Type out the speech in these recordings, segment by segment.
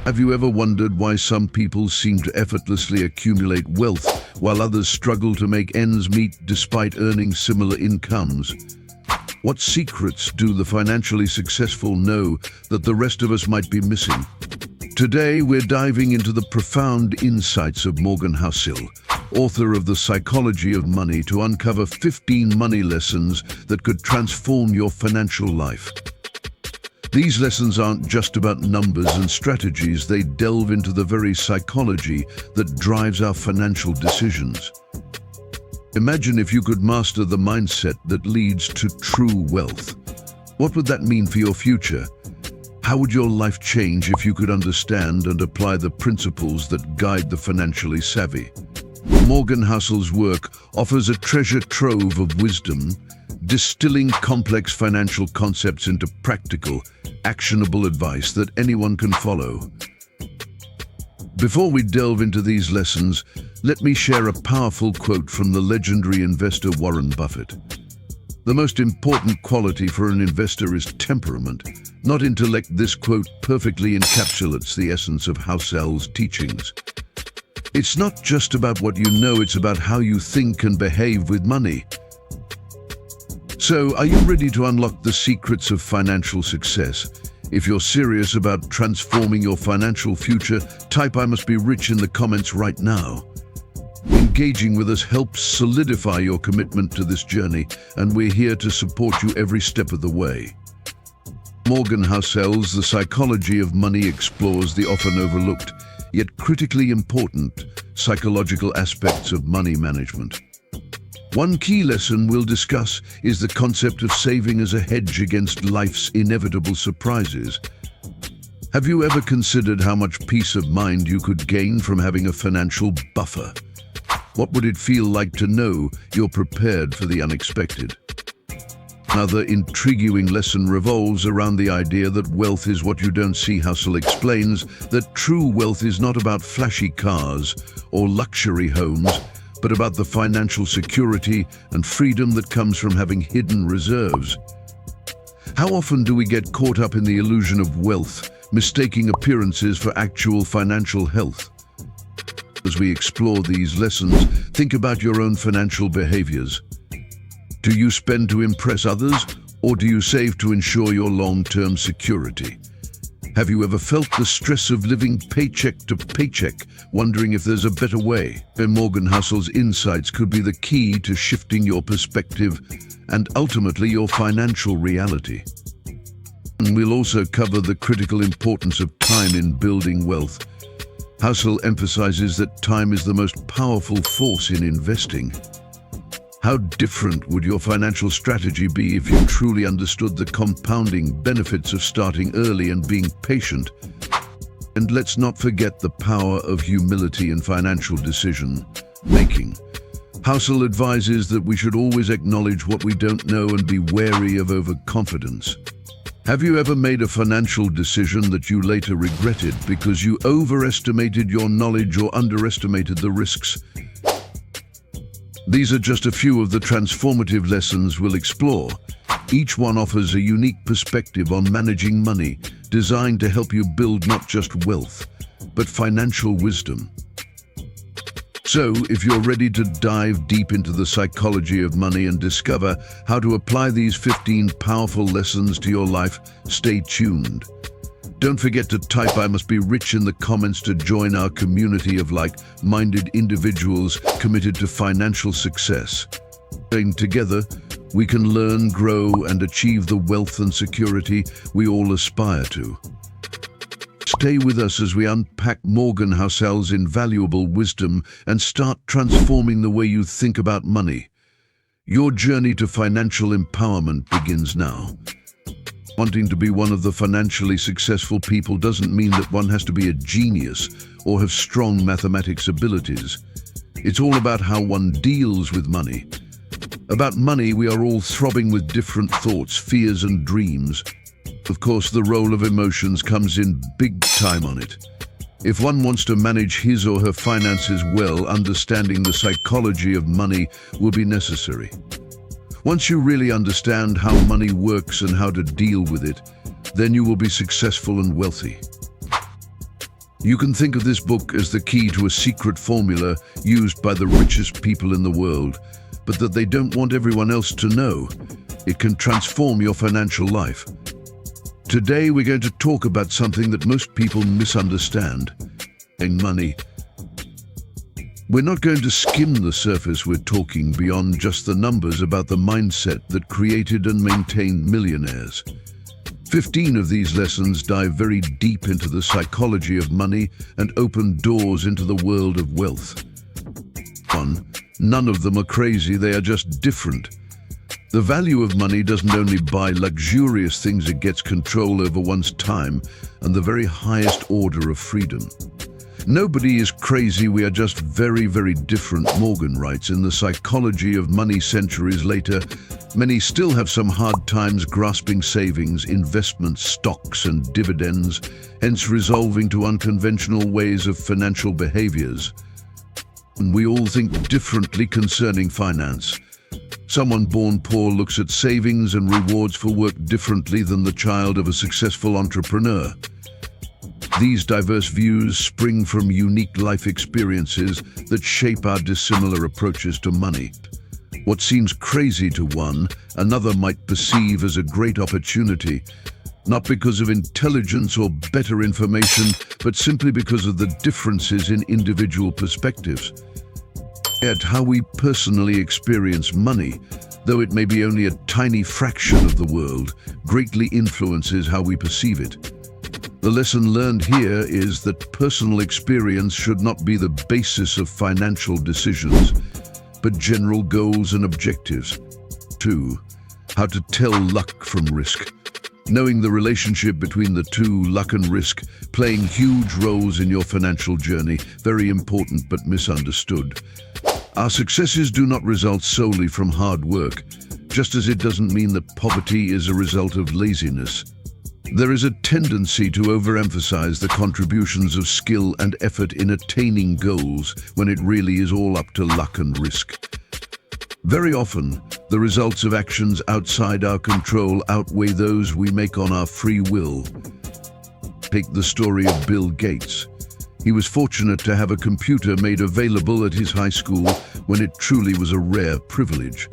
Have you ever wondered why some people seem to effortlessly accumulate wealth while others struggle to make ends meet despite earning similar incomes? What secrets do the financially successful know that the rest of us might be missing? Today, we're diving into the profound insights of Morgan Housel, author of The Psychology of Money, to uncover 15 money lessons that could transform your financial life. These lessons aren't just about numbers and strategies, they delve into the very psychology that drives our financial decisions. Imagine if you could master the mindset that leads to true wealth. What would that mean for your future? How would your life change if you could understand and apply the principles that guide the financially savvy? Morgan Housel's work offers a treasure trove of wisdom, distilling complex financial concepts into practical, actionable advice that anyone can follow. Before we delve into these lessons, let me share a powerful quote from the legendary investor Warren Buffett. The most important quality for an investor is temperament, not intellect. This quote perfectly encapsulates the essence of Housel's teachings. It's not just about what you know, it's about how you think and behave with money. So, are you ready to unlock the secrets of financial success? If you're serious about transforming your financial future, type "I must be rich" in the comments right now. Engaging with us helps solidify your commitment to this journey, and we're here to support you every step of the way. Morgan Housel's The Psychology of Money explores the often overlooked, yet critically important, psychological aspects of money management. One key lesson we'll discuss is the concept of saving as a hedge against life's inevitable surprises. Have you ever considered how much peace of mind you could gain from having a financial buffer? What would it feel like to know you're prepared for the unexpected? Another intriguing lesson revolves around the idea that wealth is what you don't see. Housel explains that true wealth is not about flashy cars or luxury homes, but about the financial security and freedom that comes from having hidden reserves. How often do we get caught up in the illusion of wealth, mistaking appearances for actual financial health? As we explore these lessons, think about your own financial behaviors. Do you spend to impress others, or do you save to ensure your long-term security? Have you ever felt the stress of living paycheck to paycheck, wondering if there's a better way? Morgan Housel's insights could be the key to shifting your perspective and ultimately your financial reality. And we'll also cover the critical importance of time in building wealth. Housel emphasizes that time is the most powerful force in investing. How different would your financial strategy be if you truly understood the compounding benefits of starting early and being patient? And let's not forget the power of humility in financial decision making. Housel advises that we should always acknowledge what we don't know and be wary of overconfidence. Have you ever made a financial decision that you later regretted because you overestimated your knowledge or underestimated the risks? These are just a few of the transformative lessons we'll explore. Each one offers a unique perspective on managing money, designed to help you build not just wealth, but financial wisdom. So, if you're ready to dive deep into the psychology of money and discover how to apply these 15 powerful lessons to your life, stay tuned. Don't forget to type "I must be rich" in the comments to join our community of like-minded individuals committed to financial success. Together, we can learn, grow, and achieve the wealth and security we all aspire to. Stay with us as we unpack Morgan Housel's invaluable wisdom and start transforming the way you think about money. Your journey to financial empowerment begins now. Wanting to be one of the financially successful people doesn't mean that one has to be a genius or have strong mathematics abilities. It's all about how one deals with money. About money, we are all throbbing with different thoughts, fears, and dreams. Of course, the role of emotions comes in big time on it. If one wants to manage his or her finances well, understanding the psychology of money will be necessary. Once you really understand how money works and how to deal with it, then you will be successful and wealthy. You can think of this book as the key to a secret formula used by the richest people in the world, but that they don't want everyone else to know. It can transform your financial life. Today we're going to talk about something that most people misunderstand: money. We're not going to skim the surface. We're talking beyond just the numbers about the mindset that created and maintained millionaires. 15 of these lessons dive very deep into the psychology of money and open doors into the world of wealth. 1. None of them are crazy, they are just different. The value of money doesn't only buy luxurious things, it gets control over one's time and the very highest order of freedom. Nobody is crazy, we are just very, very different, Morgan writes. In The Psychology of Money centuries later, many still have some hard times grasping savings, investments, stocks and dividends, hence resolving to unconventional ways of financial behaviors. And we all think differently concerning finance. Someone born poor looks at savings and rewards for work differently than the child of a successful entrepreneur. These diverse views spring from unique life experiences that shape our dissimilar approaches to money. What seems crazy to one, another might perceive as a great opportunity, not because of intelligence or better information, but simply because of the differences in individual perspectives. Yet how we personally experience money, though it may be only a tiny fraction of the world, greatly influences how we perceive it. The lesson learned here is that personal experience should not be the basis of financial decisions, but general goals and objectives. 2. How to tell luck from risk. Knowing the relationship between the two, luck and risk, playing huge roles in your financial journey, very important but misunderstood. Our successes do not result solely from hard work, just as it doesn't mean that poverty is a result of laziness. There is a tendency to overemphasize the contributions of skill and effort in attaining goals when it really is all up to luck and risk. Very often, the results of actions outside our control outweigh those we make on our free will. Take the story of Bill Gates. He was fortunate to have a computer made available at his high school when it truly was a rare privilege.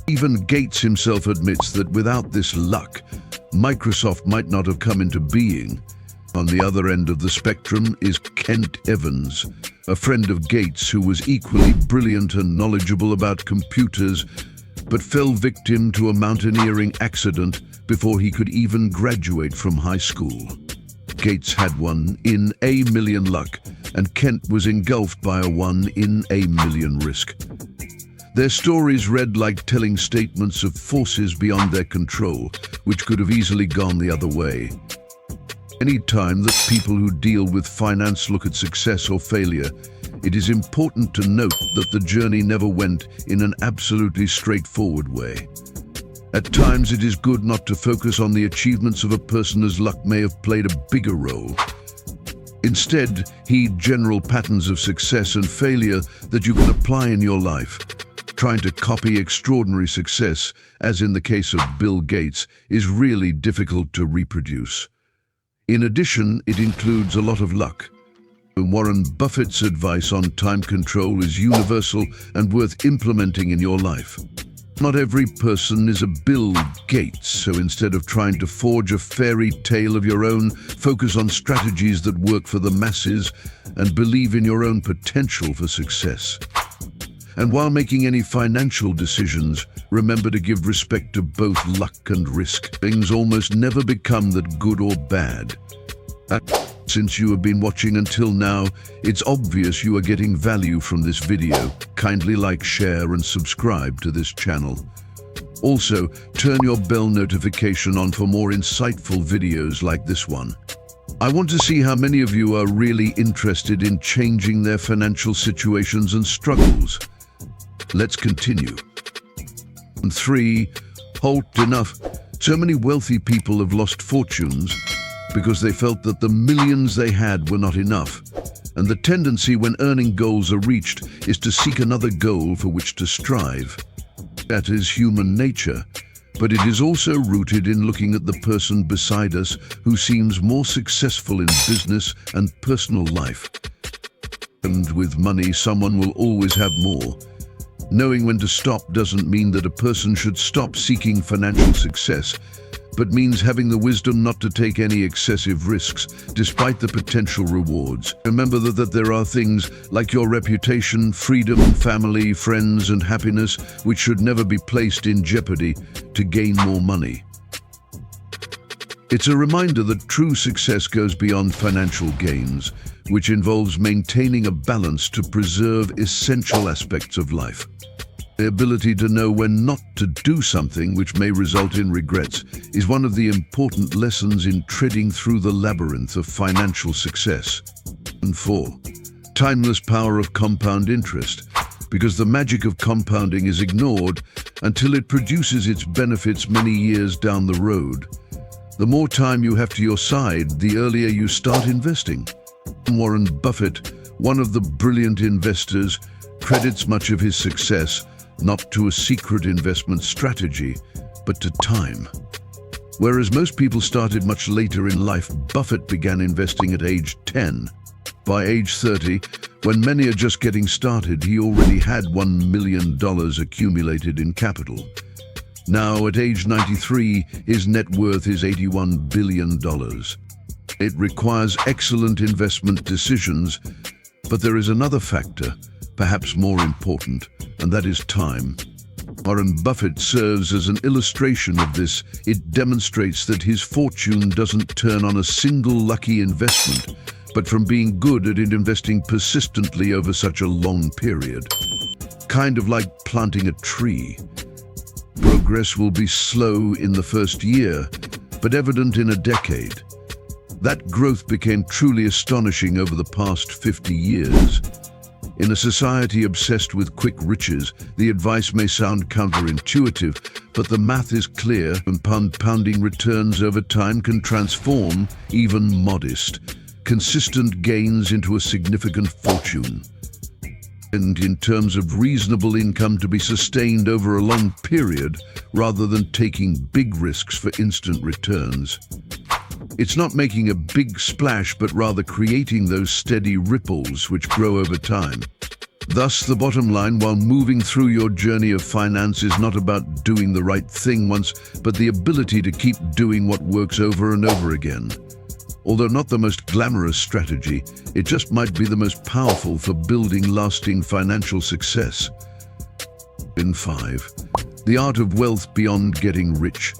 Even Gates himself admits that without this luck, Microsoft might not have come into being. On the other end of the spectrum is Kent Evans, a friend of Gates who was equally brilliant and knowledgeable about computers, but fell victim to a mountaineering accident before he could even graduate from high school. Gates had 1 in a million luck, and Kent was engulfed by a 1 in a million risk. Their stories read like telling statements of forces beyond their control, which could have easily gone the other way. Any time that people who deal with finance look at success or failure, it is important to note that the journey never went in an absolutely straightforward way. At times, it is good not to focus on the achievements of a person, as luck may have played a bigger role. Instead, heed general patterns of success and failure that you can apply in your life. Trying to copy extraordinary success, as in the case of Bill Gates, is really difficult to reproduce. In addition, it includes a lot of luck. Warren Buffett's advice on time control is universal and worth implementing in your life. Not every person is a Bill Gates, so instead of trying to forge a fairy tale of your own, focus on strategies that work for the masses and believe in your own potential for success. And while making any financial decisions, remember to give respect to both luck and risk. Things almost never become that good or bad. Since you have been watching until now, it's obvious you are getting value from this video. Kindly like, share and subscribe to this channel. Also, turn your bell notification on for more insightful videos like this one. I want to see how many of you are really interested in changing their financial situations and struggles. Let's continue. 3. Halt, enough. So many wealthy people have lost fortunes because they felt that the millions they had were not enough. And the tendency when earning goals are reached is to seek another goal for which to strive. That is human nature. but it is also rooted in looking at the person beside us who seems more successful in business and personal life. And with money, someone will always have more. Knowing when to stop doesn't mean that a person should stop seeking financial success, but means having the wisdom not to take any excessive risks, despite the potential rewards. Remember that there are things like your reputation, freedom, family, friends, and happiness which should never be placed in jeopardy to gain more money. It's a reminder that true success goes beyond financial gains, which involves maintaining a balance to preserve essential aspects of life. The ability to know when not to do something, which may result in regrets, is one of the important lessons in treading through the labyrinth of financial success. And 4. Timeless power of compound interest, because the magic of compounding is ignored until it produces its benefits many years down the road. The more time you have to your side, the earlier you start investing. Warren Buffett, one of the brilliant investors, credits much of his success not to a secret investment strategy, but to time. Whereas most people started much later in life, Buffett began investing at age 10. By age 30, when many are just getting started, he already had $1 million accumulated in capital. Now, at age 93, his net worth is $81 billion. It requires excellent investment decisions, but there is another factor, perhaps more important, and that is time. Warren Buffett serves as an illustration of this. It demonstrates that his fortune doesn't turn on a single lucky investment, but from being good at investing persistently over such a long period. Kind of like planting a tree. Progress will be slow in the first year, but evident in a decade. That growth became truly astonishing over the past 50 years. In a society obsessed with quick riches, the advice may sound counterintuitive, but the math is clear, and compounding returns over time can transform even modest, consistent gains into a significant fortune. And in terms of reasonable income to be sustained over a long period, rather than taking big risks for instant returns. It's not making a big splash, but rather creating those steady ripples which grow over time. Thus, the bottom line, while moving through your journey of finance, is not about doing the right thing once, but the ability to keep doing what works over and over again. Although not the most glamorous strategy, it just might be the most powerful for building lasting financial success. In 5. The art of wealth beyond getting rich.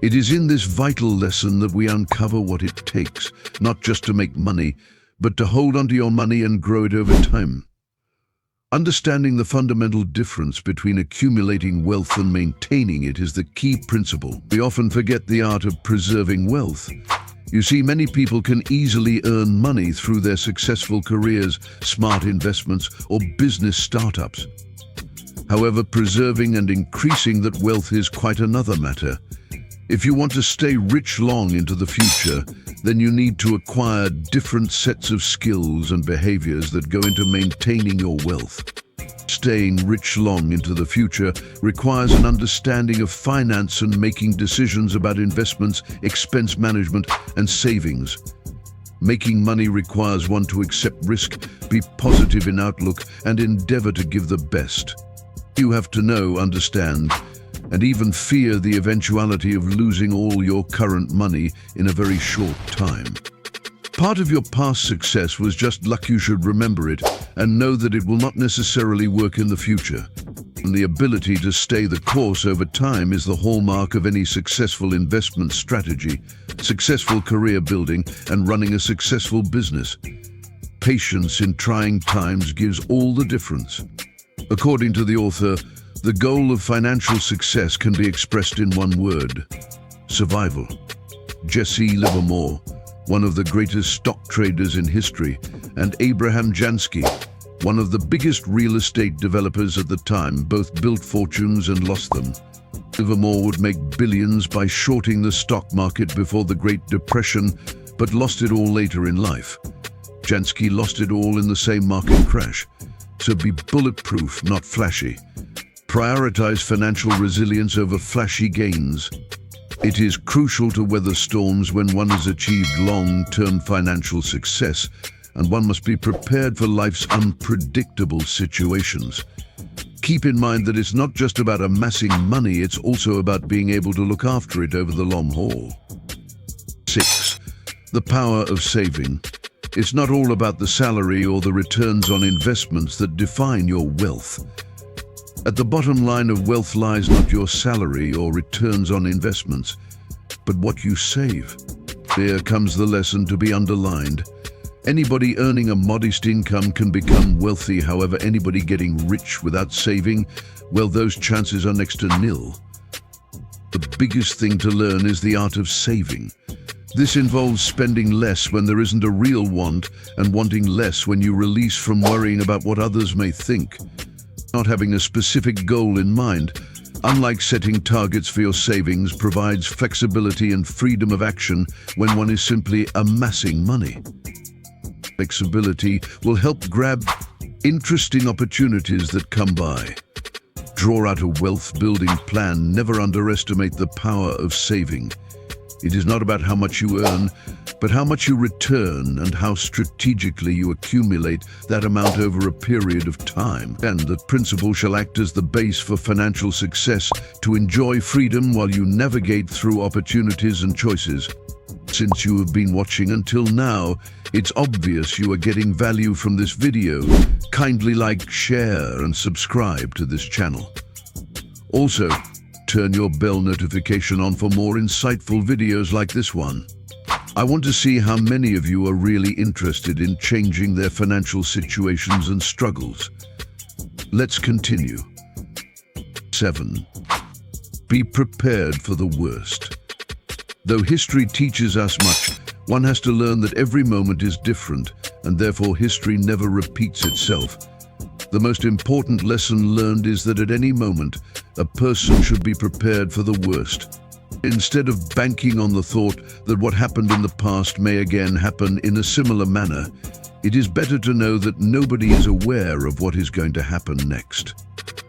It is in this vital lesson that we uncover what it takes, not just to make money, but to hold onto your money and grow it over time. Understanding the fundamental difference between accumulating wealth and maintaining it is the key principle. We often forget the art of preserving wealth. You see, many people can easily earn money through their successful careers, smart investments, or business startups. However, preserving and increasing that wealth is quite another matter. If you want to stay rich long into the future, then you need to acquire different sets of skills and behaviors that go into maintaining your wealth. Staying rich long into the future requires an understanding of finance and making decisions about investments, expense management, and savings. Making money requires one to accept risk, be positive in outlook, and endeavor to give the best. You have to know, understand, and even fear the eventuality of losing all your current money in a very short time. Part of your past success was just luck. You should remember it and know that it will not necessarily work in the future. And the ability to stay the course over time is the hallmark of any successful investment strategy, successful career building, and running a successful business. Patience in trying times gives all the difference. According to the author, the goal of financial success can be expressed in one word: survival. Jesse Livermore, one of the greatest stock traders in history, and Abraham Jansky, one of the biggest real estate developers at the time, both built fortunes and lost them. Livermore would make billions by shorting the stock market before the Great Depression, but lost it all later in life. Jansky lost it all in the same market crash. So be bulletproof, not flashy. Prioritize financial resilience over flashy gains. It is crucial to weather storms when one has achieved long-term financial success, and one must be prepared for life's unpredictable situations. Keep in mind that it's not just about amassing money, it's also about being able to look after it over the long haul. 6. The power of saving. It's not all about the salary or the returns on investments that define your wealth. At the bottom line of wealth lies not your salary or returns on investments, but what you save. Here comes the lesson to be underlined. Anybody earning a modest income can become wealthy. However, anybody getting rich without saving, well, those chances are next to nil. The biggest thing to learn is the art of saving. This involves spending less when there isn't a real want and wanting less when you release from worrying about what others may think. Not having a specific goal in mind, unlike setting targets for your savings, provides flexibility and freedom of action when one is simply amassing money. Flexibility will help grab interesting opportunities that come by. Draw out a wealth-building plan. Never underestimate the power of saving. It is not about how much you earn, but how much you return and how strategically you accumulate that amount over a period of time. And that principle shall act as the base for financial success, to enjoy freedom while you navigate through opportunities and choices. Since you have been watching until now, it's obvious you are getting value from this video. Kindly like, share, and subscribe to this channel. Also, turn your bell notification on for more insightful videos like this one. I want to see how many of you are really interested in changing their financial situations and struggles. Let's continue. 7. Be prepared for the worst. Though history teaches us much, one has to learn that every moment is different, and therefore history never repeats itself. The most important lesson learned is that at any moment, a person should be prepared for the worst. Instead of banking on the thought that what happened in the past may again happen in a similar manner, it is better to know that nobody is aware of what is going to happen next.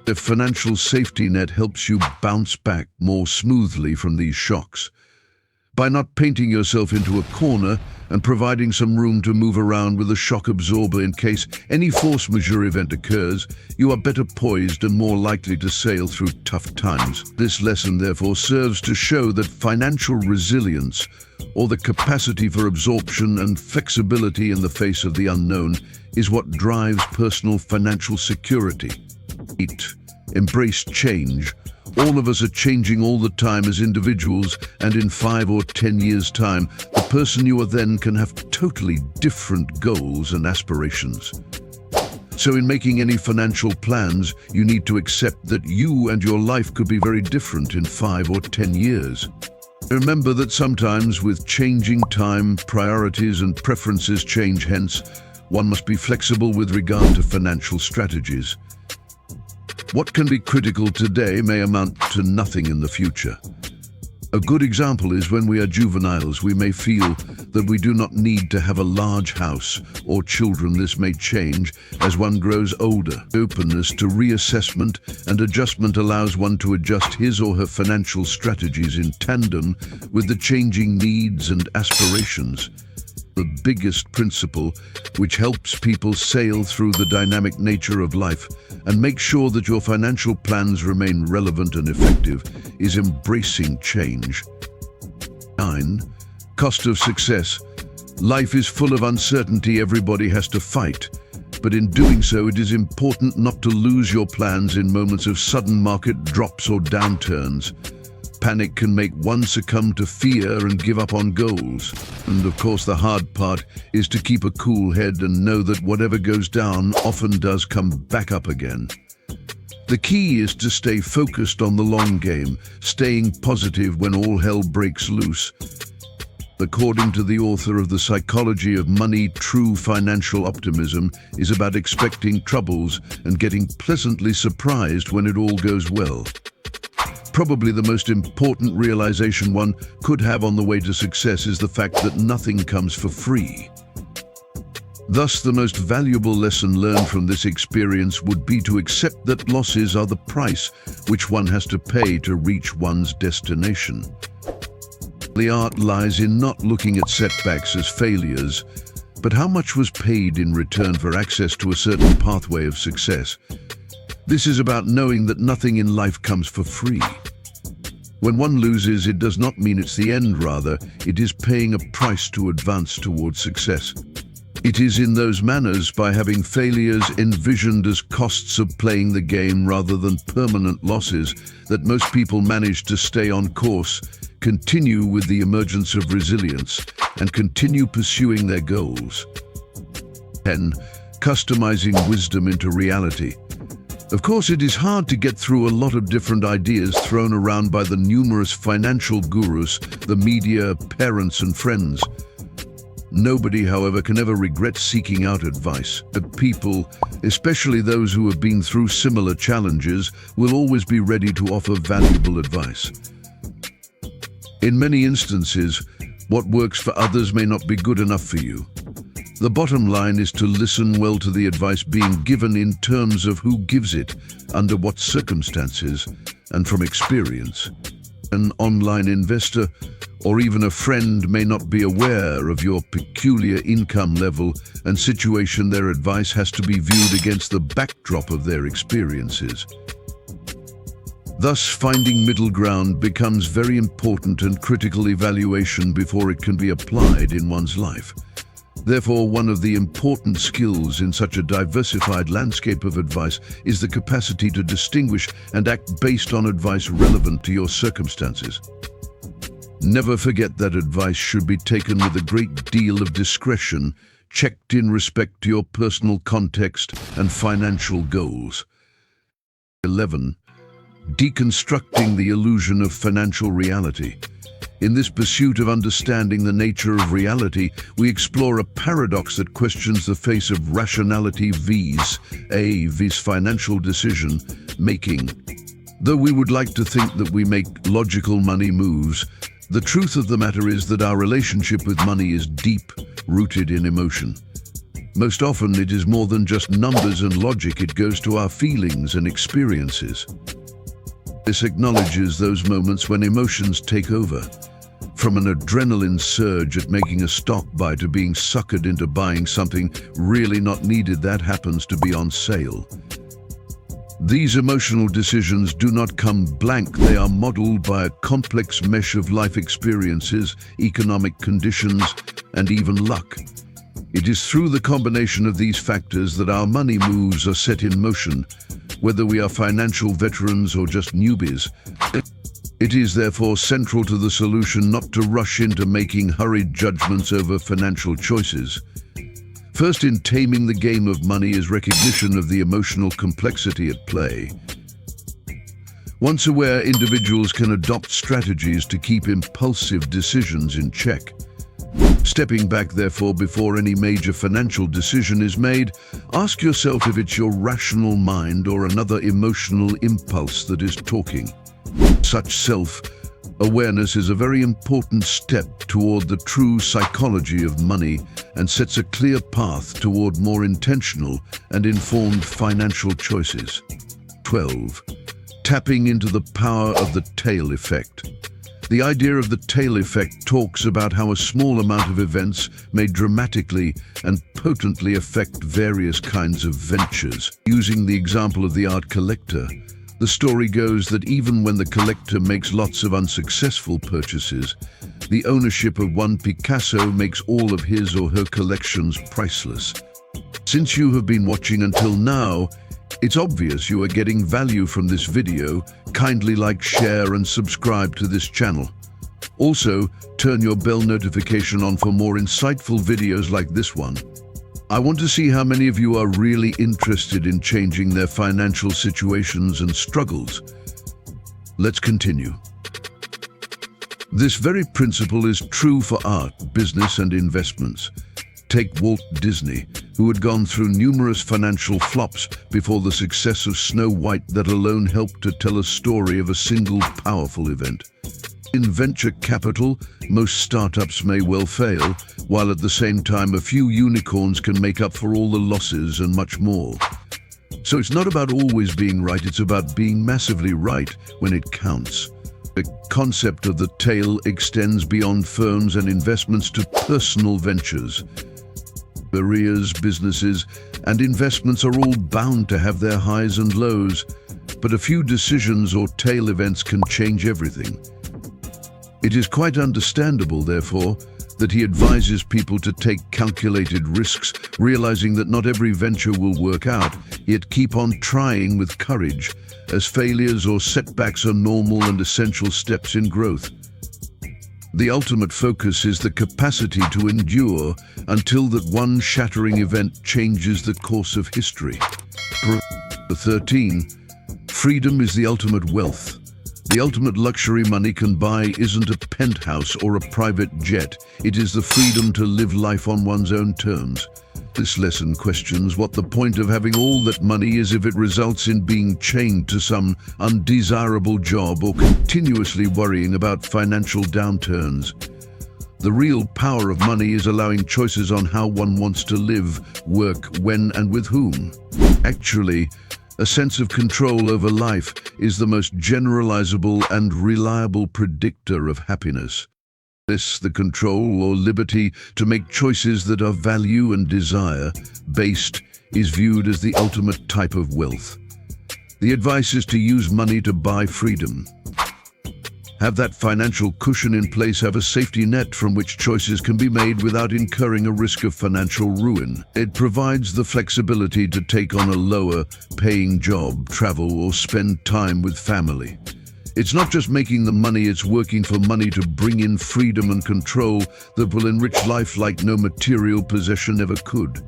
A financial safety net helps you bounce back more smoothly from these shocks. By not painting yourself into a corner and providing some room to move around with a shock absorber in case any force majeure event occurs, you are better poised and more likely to sail through tough times. This lesson, therefore, serves to show that financial resilience, or the capacity for absorption and flexibility in the face of the unknown, is what drives personal financial security. 8. Embrace change. All of us are changing all the time as individuals, and in 5 or 10 years' time, the person you are then can have totally different goals and aspirations. So in making any financial plans, you need to accept that you and your life could be very different in 5 or 10 years. Remember that sometimes with changing time, priorities and preferences change, hence, one must be flexible with regard to financial strategies. What can be critical today may amount to nothing in the future. A good example is when we are juveniles, we may feel that we do not need to have a large house or children. This may change as one grows older. Openness to reassessment and adjustment allows one to adjust his or her financial strategies in tandem with the changing needs and aspirations. The biggest principle which helps people sail through the dynamic nature of life and make sure that your financial plans remain relevant and effective is embracing change. 9. Cost of success. Life is full of uncertainty everybody has to fight, but in doing so it is important not to lose your plans in moments of sudden market drops or downturns. Panic can make one succumb to fear and give up on goals. And of course the hard part is to keep a cool head and know that whatever goes down often does come back up again. The key is to stay focused on the long game, staying positive when all hell breaks loose. According to the author of The Psychology of Money, true financial optimism is about expecting troubles and getting pleasantly surprised when it all goes well. Probably the most important realization one could have on the way to success is the fact that nothing comes for free. Thus, the most valuable lesson learned from this experience would be to accept that losses are the price which one has to pay to reach one's destination. The art lies in not looking at setbacks as failures, but how much was paid in return for access to a certain pathway of success. This is about knowing that nothing in life comes for free. When one loses, it does not mean it's the end, rather, it is paying a price to advance towards success. It is in those manners, by having failures envisioned as costs of playing the game rather than permanent losses, that most people manage to stay on course, continue with the emergence of resilience, and continue pursuing their goals. 10. Customizing wisdom into reality. Of course, it is hard to get through a lot of different ideas thrown around by the numerous financial gurus, the media, parents, and friends. Nobody, however, can ever regret seeking out advice. People, especially those who have been through similar challenges, will always be ready to offer valuable advice. In many instances, what works for others may not be good enough for you. The bottom line is to listen well to the advice being given in terms of who gives it, under what circumstances, and from experience. An online investor or even a friend may not be aware of your peculiar income level and situation. Their advice has to be viewed against the backdrop of their experiences. Thus, finding middle ground becomes very important, and critical evaluation before it can be applied in one's life. Therefore, one of the important skills in such a diversified landscape of advice is the capacity to distinguish and act based on advice relevant to your circumstances. Never forget that advice should be taken with a great deal of discretion, checked in respect to your personal context and financial goals. 11. Deconstructing the illusion of financial reality. In this pursuit of understanding the nature of reality, we explore a paradox that questions the face of rationality vis financial decision making. Though we would like to think that we make logical money moves, the truth of the matter is that our relationship with money is deep, rooted in emotion. Most often it is more than just numbers and logic, it goes to our feelings and experiences. This acknowledges those moments when emotions take over. From an adrenaline surge at making a stock buy to being suckered into buying something really not needed that happens to be on sale. These emotional decisions do not come blank. They are modeled by a complex mesh of life experiences, economic conditions, and even luck. It is through the combination of these factors that our money moves are set in motion, whether we are financial veterans or just newbies. It is therefore central to the solution not to rush into making hurried judgments over financial choices. First in taming the game of money is recognition of the emotional complexity at play. Once aware, individuals can adopt strategies to keep impulsive decisions in check. Stepping back, therefore, before any major financial decision is made, ask yourself if it's your rational mind or another emotional impulse that is talking. Such self-awareness is a very important step toward the true psychology of money and sets a clear path toward more intentional and informed financial choices. 12. Tapping into the power of the tail effect. The idea of the tail effect talks about how a small amount of events may dramatically and potently affect various kinds of ventures. Using the example of the art collector, the story goes that even when the collector makes lots of unsuccessful purchases, the ownership of one Picasso makes all of his or her collections priceless. Since you have been watching until now, it's obvious you are getting value from this video. Kindly like, share, and subscribe to this channel. Also, turn your bell notification on for more insightful videos like this one. I want to see how many of you are really interested in changing their financial situations and struggles. Let's continue. This very principle is true for art, business, and investments. Take Walt Disney, who had gone through numerous financial flops before the success of Snow White that alone helped to tell a story of a single powerful event. In venture capital, most startups may well fail, while at the same time a few unicorns can make up for all the losses and much more. So it's not about always being right, it's about being massively right when it counts. The concept of the tail extends beyond firms and investments to personal ventures. Careers, businesses, and investments are all bound to have their highs and lows, but a few decisions or tail events can change everything. It is quite understandable, therefore, that he advises people to take calculated risks, realizing that not every venture will work out, yet keep on trying with courage, as failures or setbacks are normal and essential steps in growth. The ultimate focus is the capacity to endure until that one shattering event changes the course of history. 13. Freedom is the ultimate wealth. The ultimate luxury money can buy isn't a penthouse or a private jet. It is the freedom to live life on one's own terms. This lesson questions what the point of having all that money is if it results in being chained to some undesirable job or continuously worrying about financial downturns. The real power of money is allowing choices on how one wants to live, work, when and with whom. Actually, a sense of control over life is the most generalizable and reliable predictor of happiness. The control or liberty to make choices that are value and desire-based is viewed as the ultimate type of wealth. The advice is to use money to buy freedom. Have that financial cushion in place, have a safety net from which choices can be made without incurring a risk of financial ruin. It provides the flexibility to take on a lower-paying job, travel, or spend time with family. It's not just making the money, it's working for money to bring in freedom and control that will enrich life like no material possession ever could.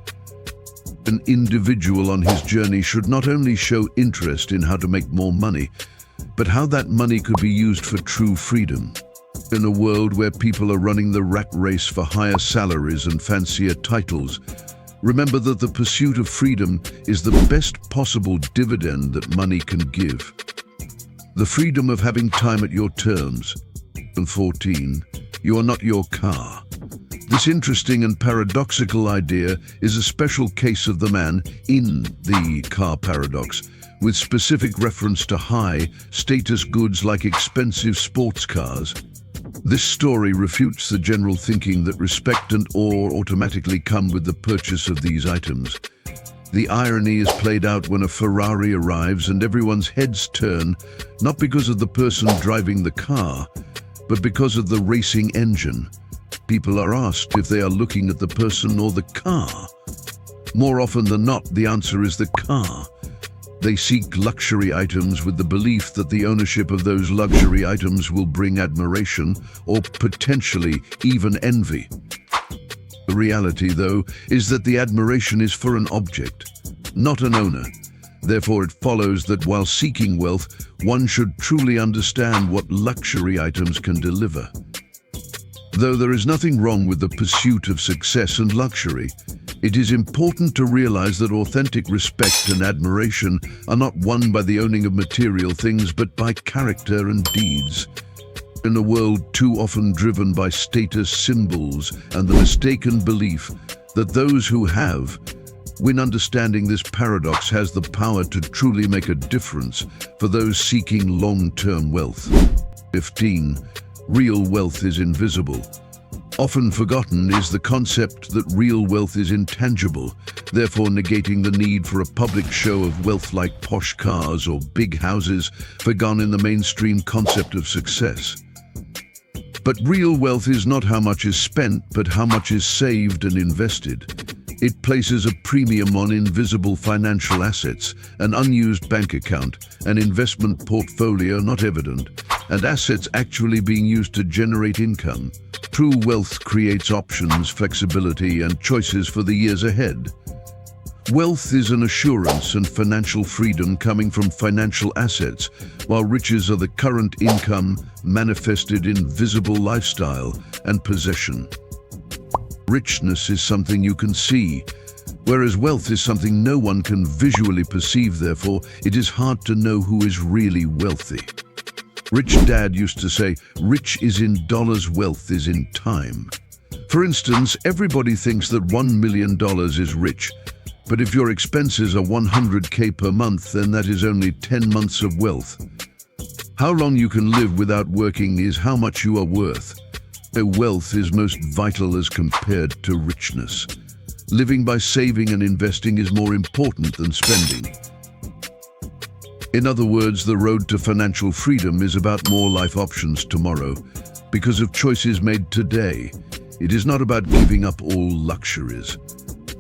An individual on his journey should not only show interest in how to make more money, but how that money could be used for true freedom. In a world where people are running the rat race for higher salaries and fancier titles, remember that the pursuit of freedom is the best possible dividend that money can give. The freedom of having time at your terms. And 14, you are not your car. This interesting and paradoxical idea is a special case of the man in the car paradox, with specific reference to high-status goods like expensive sports cars. This story refutes the general thinking that respect and awe automatically come with the purchase of these items. The irony is played out when a Ferrari arrives and everyone's heads turn, not because of the person driving the car, but because of the racing engine. People are asked if they are looking at the person or the car. More often than not, the answer is the car. They seek luxury items with the belief that the ownership of those luxury items will bring admiration or potentially even envy. The reality, though, is that the admiration is for an object, not an owner. Therefore, it follows that while seeking wealth, one should truly understand what luxury items can deliver. Though there is nothing wrong with the pursuit of success and luxury, it is important to realize that authentic respect and admiration are not won by the owning of material things, but by character and deeds. In a world too often driven by status symbols and the mistaken belief that those who have win, understanding this paradox has the power to truly make a difference for those seeking long-term wealth. 15. Real wealth is invisible. Often forgotten is the concept that real wealth is intangible, therefore negating the need for a public show of wealth like posh cars or big houses, forgone in the mainstream concept of success. But real wealth is not how much is spent, but how much is saved and invested. It places a premium on invisible financial assets, an unused bank account, an investment portfolio not evident, and assets actually being used to generate income. True wealth creates options, flexibility, and choices for the years ahead. Wealth is an assurance and financial freedom coming from financial assets, while riches are the current income manifested in visible lifestyle and possession. Richness is something you can see, whereas wealth is something no one can visually perceive. Therefore, it is hard to know who is really wealthy. Rich Dad used to say, rich is in dollars, wealth is in time. For instance, everybody thinks that $1 million is rich, but if your expenses are $100K per month, then that is only 10 months of wealth. How long you can live without working is how much you are worth. Wealth is most vital as compared to richness. Living by saving and investing is more important than spending. In other words, the road to financial freedom is about more life options tomorrow, because of choices made today. It is not about giving up all luxuries.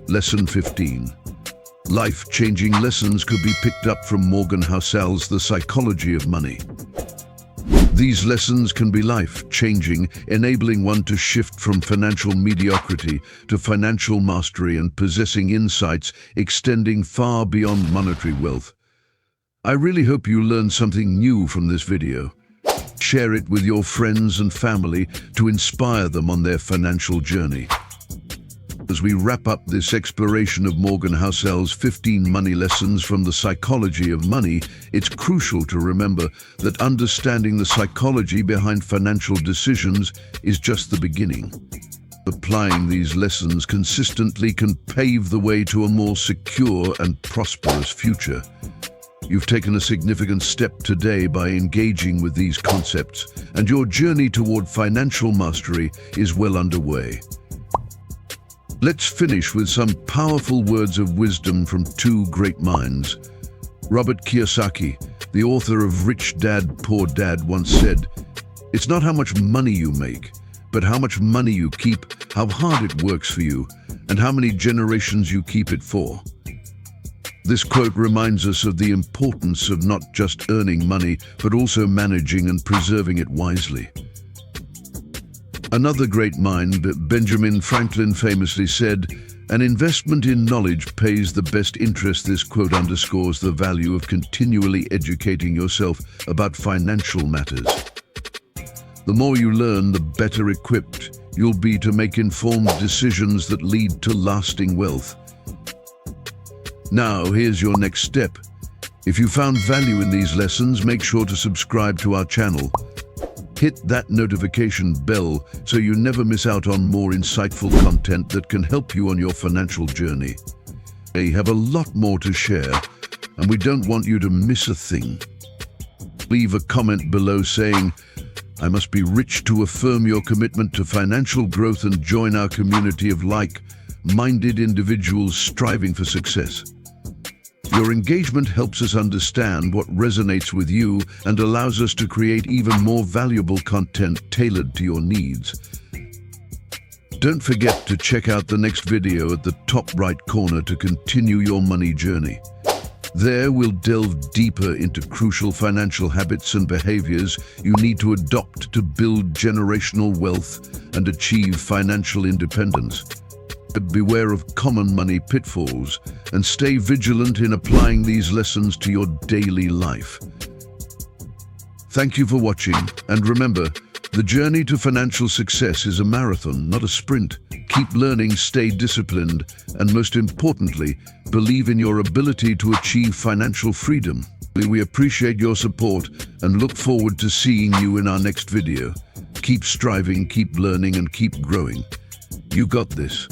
Lesson 15. Life-changing lessons could be picked up from Morgan Housel's The Psychology of Money. These lessons can be life-changing, enabling one to shift from financial mediocrity to financial mastery and possessing insights extending far beyond monetary wealth. I really hope you learned something new from this video. Share it with your friends and family to inspire them on their financial journey. As we wrap up this exploration of Morgan Housel's 15 money lessons from the psychology of money, it's crucial to remember that understanding the psychology behind financial decisions is just the beginning. Applying these lessons consistently can pave the way to a more secure and prosperous future. You've taken a significant step today by engaging with these concepts, and your journey toward financial mastery is well underway. Let's finish with some powerful words of wisdom from two great minds. Robert Kiyosaki, the author of Rich Dad, Poor Dad, once said, "It's not how much money you make, but how much money you keep, how hard it works for you, and how many generations you keep it for." This quote reminds us of the importance of not just earning money, but also managing and preserving it wisely. Another great mind, Benjamin Franklin, famously said, "An investment in knowledge pays the best interest." This quote underscores the value of continually educating yourself about financial matters. The more you learn, the better equipped you'll be to make informed decisions that lead to lasting wealth. Now, here's your next step. If you found value in these lessons, make sure to subscribe to our channel. Hit that notification bell so you never miss out on more insightful content that can help you on your financial journey. We have a lot more to share, and we don't want you to miss a thing. Leave a comment below saying, "I must be rich," to affirm your commitment to financial growth and join our community of like-minded individuals striving for success. Your engagement helps us understand what resonates with you and allows us to create even more valuable content tailored to your needs. Don't forget to check out the next video at the top right corner to continue your money journey. There we'll delve deeper into crucial financial habits and behaviors you need to adopt to build generational wealth and achieve financial independence. Beware of common money pitfalls and stay vigilant in applying these lessons to your daily life. Thank you for watching, and remember, the journey to financial success is a marathon, not a sprint. Keep learning, stay disciplined, and most importantly, believe in your ability to achieve financial freedom. We appreciate your support and look forward to seeing you in our next video. Keep striving, keep learning, and keep growing. You got this.